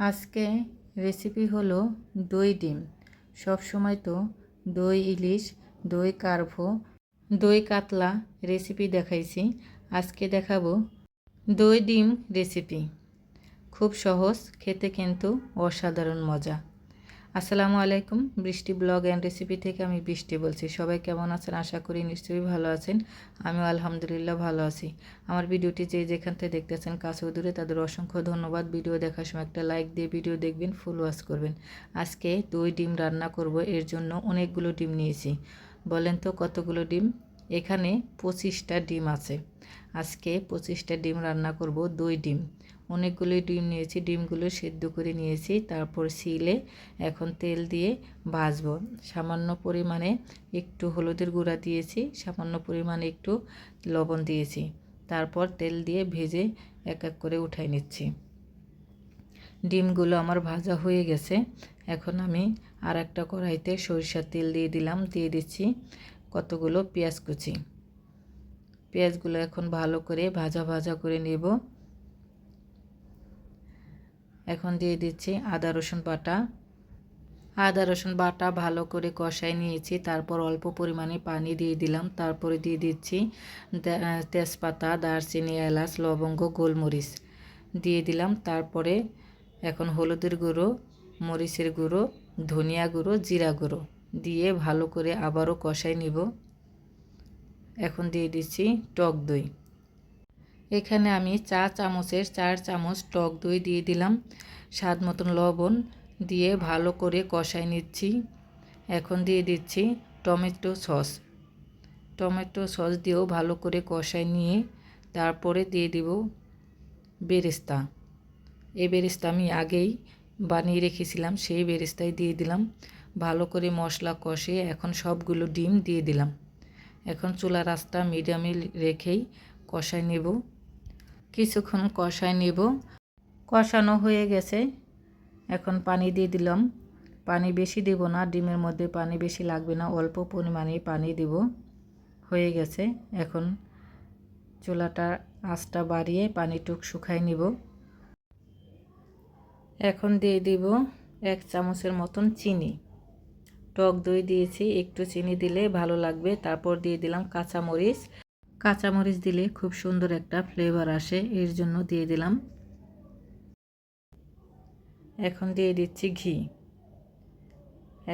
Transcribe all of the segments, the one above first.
আজকে রেসিপি হলো দই ডিম। সব সময় তো দই ইলিশ, দই কারভো, দই কাতলা রেসিপি দেখাইছি। আজকে দেখাবো দই ডিম রেসিপি। খুব সহজ, খেতে কিন্তু অসাধারণ মজা। আসসালামু আলাইকুম, বৃষ্টি ব্লগ অ্যান্ড রেসিপি থেকে আমি বৃষ্টি বলছি। সবাই কেমন আছেন? আশা করি নিশ্চয়ই ভালো আছেন। আমিও আলহামদুলিল্লাহ ভালো আছি। আমার ভিডিওটি যেখান থেকে দেখতেছেন কাছে ও দূরে, তাদের অসংখ্য ধন্যবাদ। ভিডিও দেখার সময় একটা লাইক দিয়ে ভিডিও দেখবেন, ফুল ওয়াচ করবেন। আজকে দই ডিম রান্না করব, এর জন্য অনেকগুলো ডিম নিয়েছি। বলেন তো কতগুলো ডিম? এখানে 25টা ডিম আছে। আজকে 25টা ডিম রান্না করব, দই ডিম। অনেকগুলো ডিম নিয়েছি, ডিমগুলো সেদ্ধ করে নিয়েছি, তারপর সিলে এখন তেল দিয়ে ভাজবো। সামান্য পরিমাণে একটু হলুদের গুঁড়া দিয়েছি, সামান্য পরিমাণে একটু লবণ দিয়েছি, তারপর তেল দিয়ে ভেজে এক এক করে উঠাই নিচ্ছি। ডিমগুলো আমার ভাজা হয়ে গেছে। এখন আমি আর একটা কড়াইতে সরিষার তেল দিয়ে দিলাম, দিয়ে দিচ্ছি কতগুলো পেঁয়াজ কুচি। পেঁয়াজগুলো এখন ভালো করে ভাজা ভাজা করে নেব। এখন দিয়ে দিচ্ছি আদা রসুন বাটা। আদা রসুন বাটা ভালো করে কষাই নিয়েছি, তারপর অল্প পরিমাণে পানি দিয়ে দিলাম। তারপরে দিয়ে দিচ্ছি তেজপাতা, দারচিনি, এলাচ, লবঙ্গ, গোলমরিচ দিয়ে দিলাম। তারপরে এখন হলুদের গুঁড়ো, মরিচের গুঁড়ো, ধনিয়া গুঁড়ো, জিরা গুঁড়ো দিয়ে ভালো করে আবারও কষাই নিব। এখন দিয়ে দিচ্ছি টক দই। এখানে আমি 4 চামচ টক দই দিয়ে দিলাম। স্বাদ মতন লবণ দিয়ে ভালো করে কষাই নিচ্ছি। এখন দিয়ে দিচ্ছি টমেটো সস। টমেটো সস দিয়েও ভালো করে কষাই নিয়ে তারপরে দিয়ে দিব বেরেস্তা। এই বেরেস্তা আমি আগেই বানিয়ে রেখেছিলাম, সেই বেরেস্তাই দিয়ে দিলাম। ভালো করে মশলা কষিয়ে এখন সবগুলো ডিম দিয়ে দিলাম। এখন চুলার আঁচটা মিডিয়ামে রেখেই কষাই নেব। কিছুক্ষণ কষাই নেব। কষানো হয়ে গেছে, এখন পানি দিয়ে দিলাম। পানি বেশি দেব না, ডিমের মধ্যে পানি বেশি লাগবে না, অল্প পরিমাণে পানি দেব। হয়ে গেছে, এখন চুলাটা আঁচটা বাড়িয়ে পানিটুক শুকাই নেব। এখন দিয়ে দিব 1 চামচের মতন চিনি। টক দই দিয়েছি, একটু চিনি দিলে ভালো লাগবে। তারপর দিয়ে দিলাম কাঁচামরিচ। কাঁচামরিচ দিলে খুব সুন্দর একটা ফ্লেভার আসে, এর জন্য দিয়ে দিলাম। এখন দিয়ে দিচ্ছি ঘি।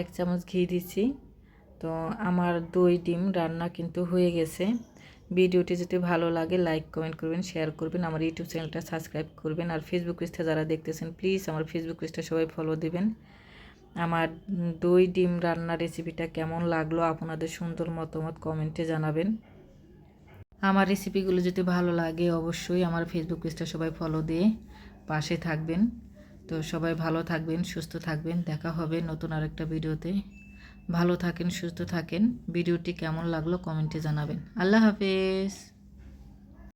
1 চামচ ঘি দিচ্ছি। তো আমার দই ডিম রান্না কিন্তু হয়ে গেছে। ভিডিওটি যদি ভালো লাগে লাইক কমেন্ট করবেন, শেয়ার করবেন, আমার ইউটিউব চ্যানেলটা সাবস্ক্রাইব করবেন। আর ফেসবুক পেজটা যারা দেখতেছেন প্লিজ আমার ফেসবুক পেজটা সবাই ফলো দিবেন। আমার দই ডিম রান্নার রেসিপিটা কেমন লাগলো আপনাদের সুন্দর মতামত কমেন্টে জানাবেন। আমার রেসিপিগুলো যদি ভালো লাগে অবশ্যই আমার ফেসবুক পেজটা সবাই ফলো দিয়ে পাশে থাকবেন। তো সবাই ভালো থাকবেন, সুস্থ থাকবেন। দেখা হবে নতুন আরেকটা ভিডিওতে। ভালো থাকেন, সুস্থ থাকেন। ভিডিওটি কেমন লাগলো কমেন্টে জানাবেন। আল্লাহ হাফেজ।